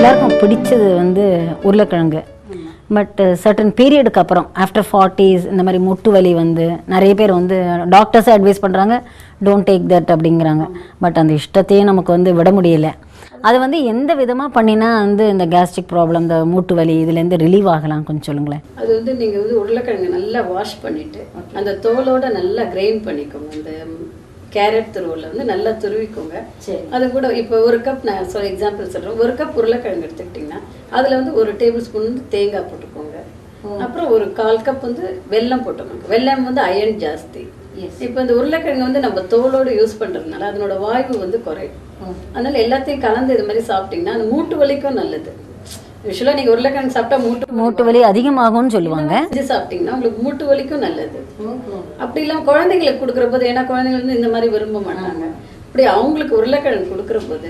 எல்லாருக்கும் பிடிச்சது வந்து உருளைக்கிழங்கு. பட் சர்டன் பீரியடுக்கு அப்புறம் ஆஃப்டர் 40s இந்த மாதிரி முட்டு வலி வந்து நிறைய பேர் வந்து டாக்டர்ஸே அட்வைஸ் பண்ணுறாங்க, டோன்ட் டேக் தட் அப்படிங்கிறாங்க. பட் அந்த இஷ்டத்தையும் நமக்கு வந்து விட முடியல. அது வந்து எந்த விதமாக பண்ணினா வந்து இந்த கேஸ்ட்ரிக் ப்ராப்ளம், இந்த மூட்டு வலி இதுலேருந்து ரிலீவ் ஆகலாம் கொஞ்சம் சொல்லுங்களேன். அது வந்து நீங்கள் வந்து உருளைக்கிழங்கு நல்லா வாஷ் பண்ணிவிட்டு அந்த தோலோட நல்லா கிரைண்ட் பண்ணிக்கோங்க. அந்த கேரட் துருவில் வந்து நல்லா துருவிக்கோங்க. அது கூட இப்போ ஒரு கப் நான் எக்ஸாம்பிள் சொல்கிறேன், ஒரு கப் உருளைக்கிழங்கு எடுத்துக்கிட்டிங்கன்னா அதில் வந்து ஒரு டேபிள் ஸ்பூன் வந்து தேங்காய் போட்டுக்கோங்க. அப்புறம் ஒரு 1/4 கப் வந்து வெல்லம் போட்டுக்கோங்க. வெல்லம் வந்து அயன் ஜாஸ்தி. இப்போ இந்த உருளைக்கிழங்கு வந்து நம்ம தோலோடு யூஸ் பண்ணுறதுனால அதனோட வாய்வு வந்து குறையும். அதனால எல்லாத்தையும் கலந்து இது மாதிரி சாப்பிட்டிங்கன்னா அந்த மூட்டு வலிக்கும் நல்லது. யூஸ்வலாக நீங்கள் உருளைக்கிழங்கு சாப்பிட்டா மூட்டு வலி அதிகமாகும்னு சொல்லுவாங்க. செஞ்சு சாப்பிட்டீங்கன்னா உங்களுக்கு மூட்டு வலிக்கும் நல்லது. அப்படி இல்லாமல் குழந்தைங்களுக்கு கொடுக்குற போது, ஏன்னா குழந்தைங்க வந்து இந்த மாதிரி விரும்ப மாட்டாங்க, அப்படி அவங்களுக்கு உருளைக்கிழங்கு கொடுக்குற போது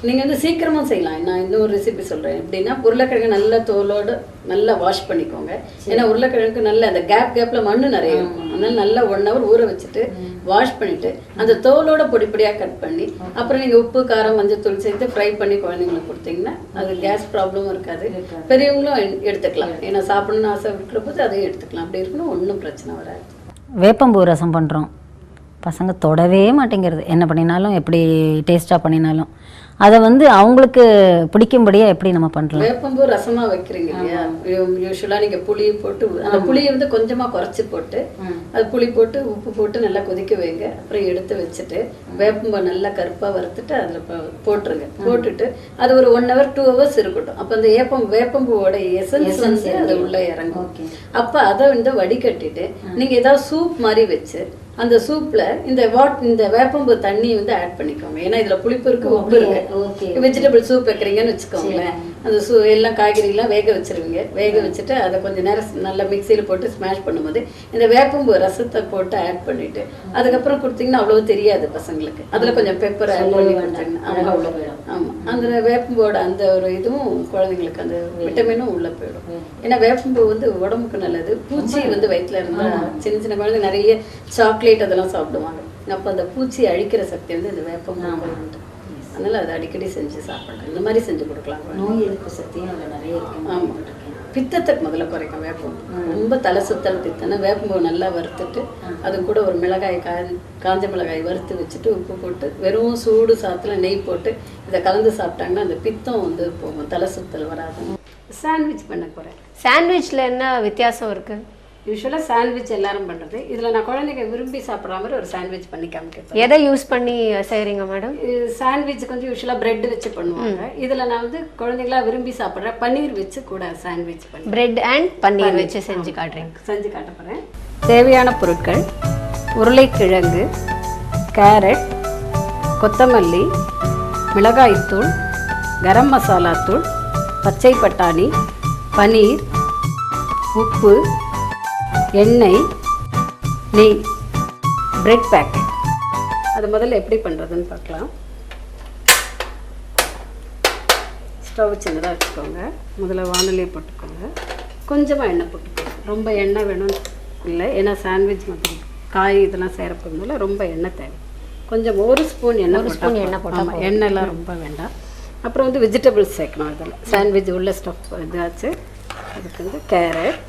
நீங்கள் வந்து சீக்கிரமாக செய்யலாம். நான் இன்னொரு ரெசிபி சொல்கிறேன். எப்படின்னா உருளைக்கிழங்கு நல்லா தோலோடு நல்லா வாஷ் பண்ணிக்கோங்க. ஏன்னா உருளைக்கிழங்கு நல்ல அந்த கேப்பில் மண்ணு நிறைய இருக்கும். அதனால நல்லா 1 hour ஊற வச்சுட்டு வாஷ் பண்ணிவிட்டு அந்த தோலோட பொடியாக கட் பண்ணி அப்புறம் நீங்கள் உப்பு, காரம், மஞ்சள் சேர்த்து ஃப்ரை பண்ணி குழந்தைங்களுக்கு கொடுத்தீங்கன்னா அது கேஸ் ப்ராப்ளமும் இருக்காது. பெரியவங்களும் எடுத்துக்கலாம். ஏன்னா சாப்பிடணும்னு ஆசை இருக்கிற போது அதையும் எடுத்துக்கலாம். அப்படி இருக்கணும், ஒன்றும் பிரச்சனை வராது. வேப்பம்பூ ரசம் பண்ணுறோம், பசங்க தொடவே மாட்டேங்கிறது. என்ன பண்ணினாலும், எப்படி டேஸ்ட்டாக பண்ணினாலும் அதை வந்து அவங்களுக்கு பிடிக்கும்படியாக எப்படி நம்ம பண்ணுறோம். வேப்பம்பூ ரசமாக வைக்கிறீங்க இல்லையா, யூஸ்வலாக நீங்கள் புளியை போட்டு அந்த புளியை வந்து கொஞ்சமாக குறைச்சி போட்டு அது புளி போட்டு உப்பு போட்டு நல்லா கொதிக்க வைங்க. அப்புறம் எடுத்து வச்சுட்டு வேப்பம்பூ நல்லா கருப்பாக வறுத்துட்டு அதில் போட்டுருங்க. போட்டுட்டு அது ஒரு 1 hour 2 hours இருக்கட்டும். அப்போ அந்த வேப்பம்பூவோட எசன்ஸ் வந்து அது உள்ளே இறங்கும். அப்போ அதை வந்து வடிகட்டிட்டு நீங்கள் ஏதாவது சூப் மாதிரி வச்சு அந்த சூப்ல இந்த வேப்பம்பூ தண்ணி வந்து ஆட் பண்ணிக்கோங்க. ஏன்னா இதுல புளிப்பு இருக்கு, உப்பு இருக்கு. வெஜிடபிள் சூப் வைக்கிறீங்கன்னு வச்சுக்கோங்களேன், அந்த எல்லாம் காய்கறிலாம் வேக வச்சிருவீங்க. வேக வச்சுட்டு அதை கொஞ்சம் நேரம் நல்லா மிக்சியில் போட்டு ஸ்மாஷ் பண்ணும்போது இந்த வேப்பம்பூ ரசத்தை போட்டு ஆட் பண்ணிட்டு அதுக்கப்புறம் கொடுத்தீங்கன்னா அவ்வளவு தெரியாது பசங்களுக்கு. அதுல கொஞ்சம் பெப்பர் ஆட் பண்ணி கொடுத்தீங்கன்னா ஆமா, அந்த வேப்பம்பூவோட அந்த ஒரு இதுவும் குழந்தைங்களுக்கு அந்த விட்டமினும் உள்ள போயிடும். ஏன்னா வேப்பம்பூ வந்து உடம்புக்கு நல்லது. பூச்சி வந்து வயிற்றுல இருந்தா சின்ன சின்ன குழந்தை நிறைய சாக்லேட் அதெல்லாம் சாப்பிடுவாங்க. அப்போ அந்த பூச்சி அழிக்கிற சக்தி வந்து இந்த வேப்பம்பூ உண்டு. அதனால அதை அடிக்கடி செஞ்சு சாப்பிடலாம். இந்த மாதிரி செஞ்சு கொடுக்கலாம். நோய் எதிர்ப்பு சக்தியும் அதில் நிறைய இருக்கு. ஆமாம், பித்தத்துக்கு முதல்ல குறைக்கும் வேப்பம்பூ. ரொம்ப தலை சுத்தல் பித்தனை வேப்பம்பூ நல்லா வறுத்துட்டு அது கூட ஒரு மிளகாய், காஞ்ச மிளகாய் வறுத்து வச்சுட்டு உப்பு போட்டு வெறும் சூடு சாத்துல நெய் போட்டு இதை கலந்து சாப்பிட்டாங்கன்னா அந்த பித்தம் வந்து போகும், தலை சுத்தல் வராது. சாண்ட்விச் பண்ண போகிறேன். சாண்ட்விச்சில் என்ன வித்தியாசம் இருக்குது? யூஸ்வலாக சாண்ட்விச் எல்லாரும் பண்ணுறது. இதில் நான் குழந்தைங்க விரும்பி சாப்பிட்ற மாதிரி ஒரு சாண்ட்விச் பண்ணி காமிக்கிறேன். எதை யூஸ் பண்ணி செய்கிறீங்க மேடம்? சாண்ட்விச் வந்து யூஸ்வலாக பிரெட் வச்சு பண்ணுவாங்க. இதில் நான் வந்து குழந்தைங்களா விரும்பி சாப்பிட்ற பன்னீர் வச்சு கூட சாண்ட்விச் பண்ணி பிரெட் அண்ட் பன்னீர் வச்சு செஞ்சு காட்ட போகிறேன். தேவையான பொருட்கள்: உருளைக்கிழங்கு, கேரட், கொத்தமல்லி, மிளகாய்த்தூள், கரம் மசாலா தூள், பச்சை பட்டாணி, பன்னீர், உப்பு, எண்ணெய், நெய், பிரெட் பேக்கெட். அது முதல்ல எப்படி பண்ணுறதுன்னு பார்க்கலாம். ஸ்டவ் சின்னதாக வச்சுக்கோங்க. முதல்ல வானலியை போட்டுக்கோங்க. கொஞ்சமாக எண்ணெய் போட்டுக்கோங்க. ரொம்ப எண்ணெய் வேணும் இல்லை, ஏன்னா சாண்ட்விச் மற்றும் காய் இதெல்லாம் சேரப்போதுனால ரொம்ப எண்ணெய் தேவை. கொஞ்சம் 1 ஸ்பூன் எண்ணெய் போட்டால் எண்ணெய்லாம் ரொம்ப வேண்டாம். அப்புறம் வந்து வெஜிடபிள்ஸ் சேர்க்கணும். அதில் சாண்ட்விச் உள்ள ஸ்டஃப் இதாச்சு. அதுக்கு வந்து கேரட்.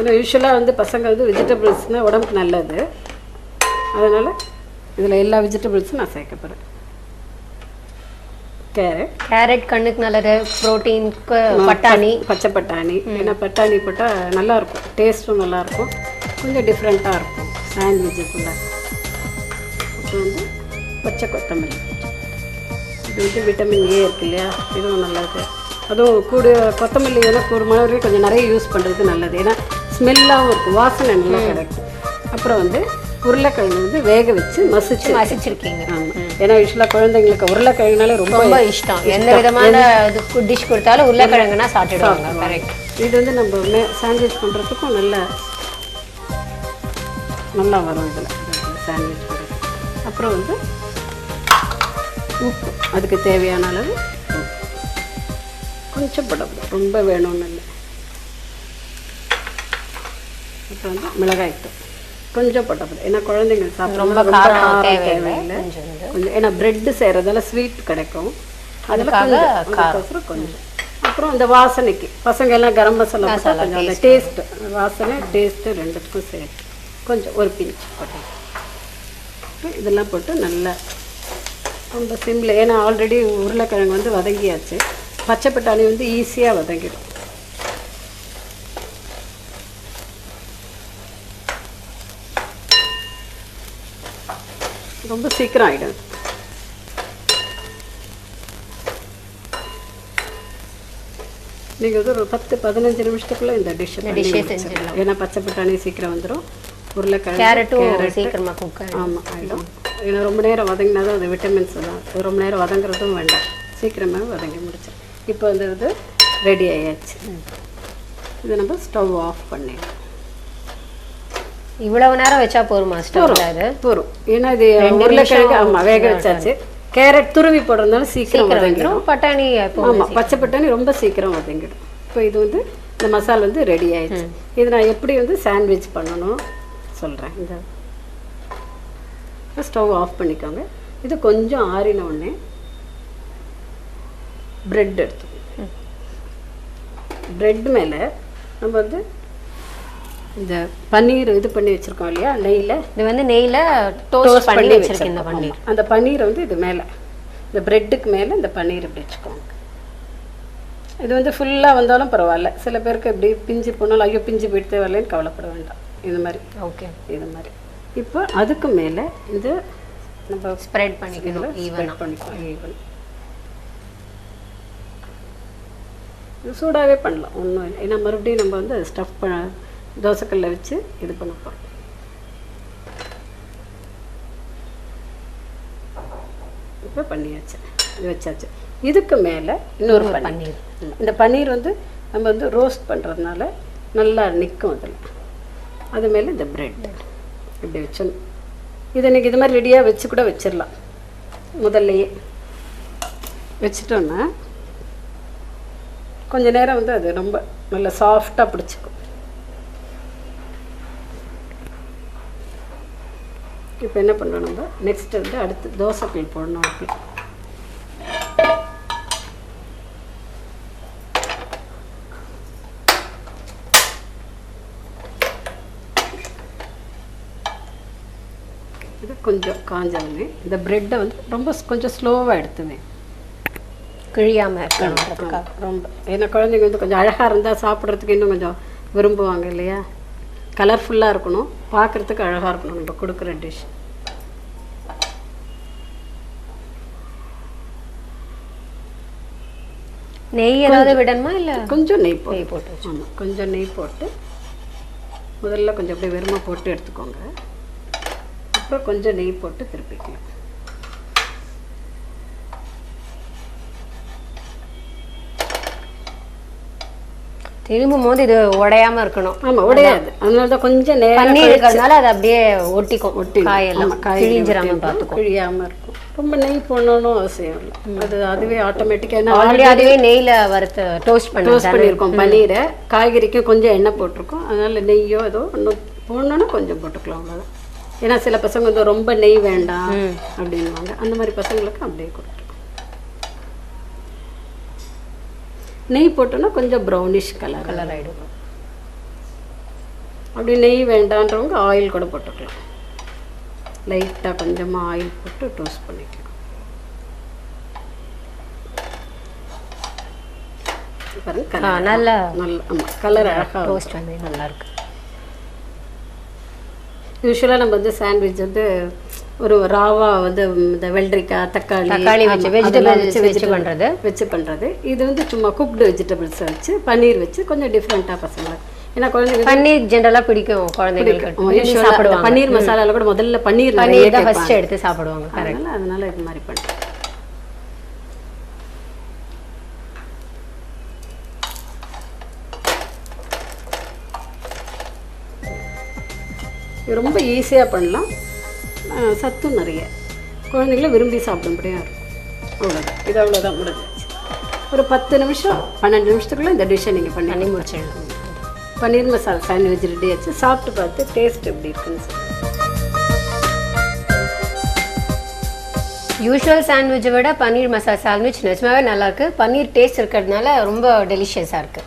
ஏன்னா யூஸ்வலாக வந்து பசங்க வந்து வெஜிடபிள்ஸ்னால் உடம்புக்கு நல்லது. அதனால் இதில் எல்லா வெஜிடபிள்ஸும் நான் சேர்க்க போகிறேன். கேரட் கண்ணுக்கு நல்லது, ப்ரோட்டீனுக்கு பட்டாணி, பச்சை பட்டாணி. ஏன்னா பட்டாணி போட்டால் நல்லாயிருக்கும், டேஸ்ட்டும் நல்லாயிருக்கும், கொஞ்சம் டிஃப்ரெண்ட்டாக இருக்கும் சாண்ட்விச்சுக்குள்ளே. அப்புறம் வந்து பச்சை கொத்தமல்லி. இது வந்து விட்டமின் ஏ இருக்கு இல்லையா, இதுவும் நல்லது. அதுவும் கூட கொத்தமல்லி எனக்கு ஒரு மாதிரி கொஞ்சம் நிறைய யூஸ் பண்ணுறது நல்லது. ஏன்னா ஸ்மெல்லாகவும் இருக்கும், வாசனை நல்லா கிடைக்கும். அப்புறம் வந்து உருளைக்கிழங்கு வந்து வேக வச்சு மசிச்சிருக்கீங்க. ஆமாம், ஏன்னா யூஸ்வலாக குழந்தைங்களுக்கு உருளைக்கிழங்குனாலே ரொம்ப இஷ்டம். எந்த விதமான டிஷ் கொடுத்தாலும் உருளைக்கிழங்குனா சாப்பிடுவாங்க. கரெக்ட். இது வந்து நம்ம சாண்ட்விச் பண்ணுறதுக்கும் நல்லா வரும் இதில் சாண்ட்விச் பண்ணுறது. அப்புறம் வந்து உப்பு, அதுக்கு தேவையான அளவு கொஞ்சம் போடணும், ரொம்ப வேணும்னு இல்லை. அப்புறம் வந்து மிளகாய்த்தூள் கொஞ்சம் போட்டப்படும். ஏன்னா குழந்தைங்க சாப்பிட ரொம்ப காரம் தேவையில்லை கொஞ்சம். ஏன்னா ப்ரெட்டு செய்கிறதால ஸ்வீட் கிடைக்கும். அதுக்காக அதுக்கப்புறம் கொஞ்சம் அப்புறம் இந்த வாசனைக்கு பசங்க எல்லாம் கரம் மசாலா போட்டா கொஞ்சம் அந்த டேஸ்ட்டு வாசனை டேஸ்ட்டு ரெண்டுத்துக்கும் சேர்த்து கொஞ்சம் ஒரு பிஞ்ச் போட்டு இதெல்லாம் போட்டு நல்லா ரொம்ப சிம்மில், ஏன்னா ஆல்ரெடி உருளைக்கிழங்கு வந்து வதங்கியாச்சு, பச்சை பட்டாணி வந்து ஈஸியாக வதங்கிடும். ரொம்ப சீக்கிரம் ஆகிடும். நீங்கள் வந்து ஒரு 10-15 நிமிஷத்துக்குள்ளே இந்த டிஷ்ஷை செஞ்சிடலாம். ஏன்னா பச்சை பட்டாணி சீக்கிரம் வந்துடும், உருளைக்கிழங்கு கேரட்டும் சீக்கிரமாக குக் ஆமாம் ஆகிடும். ஏன்னா ரொம்ப நேரம் வதங்கினா தான் அது விட்டமின்ஸ் தான், ரொம்ப நேரம் வதங்குறதும் வேண்டாம், சீக்கிரமாக வதங்கி முடிச்சிடும். இப்போ வந்து இது ரெடி ஆயாச்சு. இதை நம்ம ஸ்டவ் ஆஃப் பண்ணிடலாம். இவ்வளவு நேரம் வச்சா போருமா ஸ்டவ்ல? இது போரும், ஏன்னா இது உருளைக்கிழங்கு ஆமாம் வேக வச்சாச்சு. கேரட் துருவி போடுறதுனால சீக்கிரம் வதங்கிடும். பட்டாணி ஆமாம் பச்சை பட்டாணி ரொம்ப சீக்கிரம் வதங்கிடும். இப்போ இது வந்து இந்த மசாலா வந்து ரெடி ஆயிடுச்சு. இது நான் எப்படி வந்து சாண்ட்விச் பண்ணணும் சொல்கிறேன். இந்த ஸ்டவ் ஆஃப் பண்ணிக்கோங்க. இது கொஞ்சம் ஆறின உடனே ப்ரெட் எடுத்துக்கோங்க. ப்ரெட் மேலே நம்ம வந்து இந்த பன்னீர் இது பண்ணி வச்சுருக்கோம் இல்லையா, நெய்யில், இது வந்து நெய்யில் டோஸ்ட் பண்ணி வச்சுருக்கேன். இந்த பன்னீர், அந்த பன்னீரை வந்து இது மேலே, இந்த ப்ரெட்டுக்கு மேலே இந்த பன்னீர் இப்படி வச்சுக்கோங்க. இது வந்து ஃபுல்லாக வந்தாலும் பரவாயில்ல, சில பேருக்கு இப்படி பிஞ்சு போனாலும் ஐயோ பிஞ்சு போயிட்டு வரலன்னு கவலைப்பட வேண்டாம். இது மாதிரி ஓகே, இது மாதிரி. இப்போ அதுக்கு மேலே இது நம்ம ஸ்ப்ரெட் பண்ணிக்கணும், ஸ்ப்ரெட் பண்ணிக்கலாம். ஈவன் இது சூடாகவே பண்ணலாம், ஒன்றும் இல்லை. ஏன்னா மறுபடியும் நம்ம வந்து ஸ்டஃப் பண்ண தோசைக்கல்ல வச்சு இது பண்ண போகிறோம். இப்போ பண்ணியாச்சு, இது வச்சாச்சு. இதுக்கு மேலே இன்னொரு பன்னீர். இந்த பன்னீர் வந்து நம்ம வந்து ரோஸ்ட் பண்ணுறதுனால நல்லா நிற்கும் அதில். அது மேலே இந்த ப்ரெட் இப்படி வச்சிடணும். இதை நீங்கள் இது மாதிரி ரெடியாக வச்சு கூட வச்சிடலாம். முதல்லையே வச்சிட்டோன்னா கொஞ்ச நேரம் வந்து அது ரொம்ப நல்லா சாஃப்டாக பிடிச்சிக்கும். இப்போ என்ன பண்ணுறோம், நம்ம நெக்ஸ்ட் வந்து அடுத்து தோசைக்கல் போடணும். அப்படி இது கொஞ்சம் காஞ்சவனே இந்த ப்ரெட்டை வந்து ரொம்ப கொஞ்சம் ஸ்லோவாக எடுத்துவேன், கிழியாமல் இருக்கணுன்றதுக்காக. ரொம்ப ஏன்னா குழந்தைங்க வந்து கொஞ்சம் அழகாக இருந்தால் சாப்பிட்றதுக்கு இன்னும் கொஞ்சம் விரும்புவாங்க இல்லையா. கலர்ஃபுல்லாக இருக்கணும், பார்க்குறதுக்கு அழகாக இருக்கணும் நம்ம கொடுக்குற டிஷ். நெய் ஏதாவது விடணுமா இல்லை? கொஞ்சம் நெய் போட்டு ஆமாம், கொஞ்சம் நெய் போட்டு முதல்ல கொஞ்சம் அப்படியே வெறுமை போட்டு எடுத்துக்கோங்க. அப்புறம் கொஞ்சம் நெய் போட்டு திருப்பிக்கலாம். திரும்பும் போது இது உடையாம இருக்கணும். ஆமாம் உடையாது, அதனால தான் கொஞ்சம் பன்னீர் இருக்கிறதுனால அது அப்படியே ஒட்டிக்கும், காயெல்லாம் கிழிஞ்சிராம பார்த்துக்கும், கிழியாமல் இருக்கும். ரொம்ப நெய் போடணும்னு அவசியம் இல்லை, அது அதுவே ஆட்டோமேட்டிக்காக. ஆல்ரெடி அதுவே நெய்யில் வறுத்து டோஸ்ட் பண்ணியிருக்கோம் பன்னீரை. காய்கறிக்கும் கொஞ்சம் எண்ணெய் போட்டிருக்கோம், அதனால நெய்யோ ஏதோ ஒன்று போடணுன்னா கொஞ்சம் போட்டுக்கலாம், அவ்வளோதான். ஏன்னா சில பசங்க வந்து ரொம்ப நெய் வேண்டாம் அப்படின்வாங்க, அந்த மாதிரி பசங்களுக்கு அப்படியே கொடுத்துருக்கோம். நெய் போட்டோன்னா கொஞ்சம் ப்ரௌனிஷ் கலர் ஆகிடும். அப்படி நெய் வேண்டான்றவங்க ஆயில் கூட போட்டுக்கலாம். லைட்டாக கொஞ்சமாக ஆயில் போட்டு டோஸ்ட் பண்ணிக்கலாம். பாருங்க நல்லா நல்லா ஆமாம் கலர் அழகாக டோஸ்ட் வந்து நல்லாயிருக்கு. யூஸ்வலாக நம்ம வந்து சாண்ட்விச் வந்து ஒரு ராவா வந்து இந்த வெள்ளரிக்காய் தக்காளி வச்சு வெஜிடபிள்ஸ் வச்சு பண்ணுறது. இது வந்து சும்மா குக்டு வெஜிடபிள்ஸ் வச்சு பன்னீர் வச்சு கொஞ்சம் டிஃப்ரெண்ட்டாக பசங்களுக்கு. ஏன்னா குழந்தைங்க பன்னீர் ஜென்ரலாக பிடிக்கும், குழந்தைங்களுக்கு சாப்பிடுவாங்க. பன்னீர் மசாலாவில் கூட முதல்ல பன்னீர் தான் ஃபர்ஸ்ட் எடுத்து சாப்பிடுவாங்க. அதனால இது மாதிரி பண்ணுறேன். ரொம்ப ஈஸியாக பண்ணலாம், சத்தும் நிறைய, குழந்தைங்கள விரும்பி சாப்பிடும்படியாக இருக்கும். அவ்வளோதான், இது அவ்வளோதான், முடிஞ்சிச்சு. ஒரு 10 நிமிஷம் 12 நிமிஷத்துக்குள்ளே இந்த டிஷ்ஷை நீங்கள் பண்ணி முடிச்சிடலாம். பன்னீர் மசாலா சாண்ட்விச் ரெடி ஆச்சு. சாப்பிட்டு பார்த்து டேஸ்ட் எப்படி இருக்குன்னு சொல்லுங்கள். யூஷுவல் சாண்ட்விட்சை விட பன்னீர் மசாலா சாண்ட்விச் நிஜமாவே நல்லா இருக்கு. பன்னீர் டேஸ்ட் இருக்கிறதுனால ரொம்ப டெலிஷியஸாக இருக்கு.